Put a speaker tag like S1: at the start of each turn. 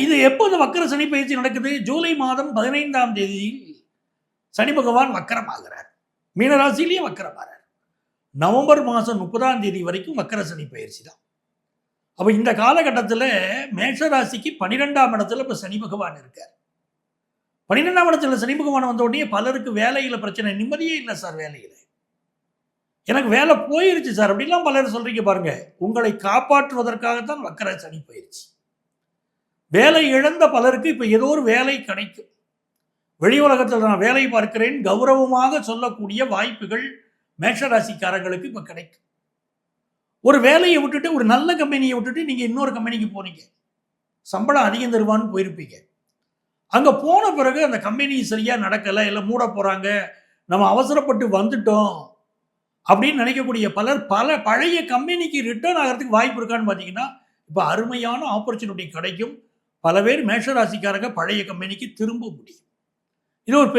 S1: இது எப்போ இந்த வக்கர சனி பயிற்சி நடக்குது? ஜூலை மாதம் 15ஆம் தேதியில் சனி பகவான் வக்கரமாகிறார். மீனராசியிலேயே வக்கரமாகிறார். நவம்பர் மாதம் 30ஆம் தேதி வரைக்கும் வக்கர சனி பயிற்சி தான். அப்போ இந்த காலகட்டத்தில் மேஷராசிக்கு 12ஆம் இடத்துல இப்போ சனி பகவான் இருக்கார். 12ஆம் இடத்துல சனி பகவான் வந்த உடனே பலருக்கு வேலையில் பிரச்சனை, நிம்மதியே இல்லை சார் வேலையில். எனக்கு வேலை போயிருச்சு சார் அப்படிலாம் பலர் சொல்றீங்க பாருங்க. உங்களை காப்பாற்றுவதற்காகத்தான் வக்கர சனி பயிற்சி. வேலை இழந்த பலருக்கு இப்போ ஏதோ ஒரு வேலை கிடைக்கும். வெளி உலகத்தில் நான் வேலை பார்க்கிறேன் கௌரவமாக சொல்லக்கூடிய வாய்ப்புகள் மேஷராசிக்காரங்களுக்கு இப்போ கிடைக்கும். ஒரு வேலையை விட்டுட்டு, ஒரு நல்ல கம்பெனியை விட்டுட்டு நீங்கள் இன்னொரு கம்பெனிக்கு போனீங்க, சம்பளம் அதிகம் தருவான்னு போயிருப்பீங்க. அங்கே போன பிறகு அந்த கம்பெனி சரியாக நடக்கலை, இல்லை மூட போகிறாங்க, நம்ம அவசரப்பட்டு வந்துட்டோம் அப்படின்னு நினைக்கக்கூடிய பலர் பழைய கம்பெனிக்கு ரிட்டர்ன் ஆகிறதுக்கு வாய்ப்பு இருக்கான்னு பார்த்தீங்கன்னா, இப்போ அருமையான ஆப்பர்ச்சுனிட்டி கிடைக்கும். பல பேர் மேஷராசிக்காரங்க பழைய கம்பெனிக்கு திரும்ப முடியும். இது ஒரு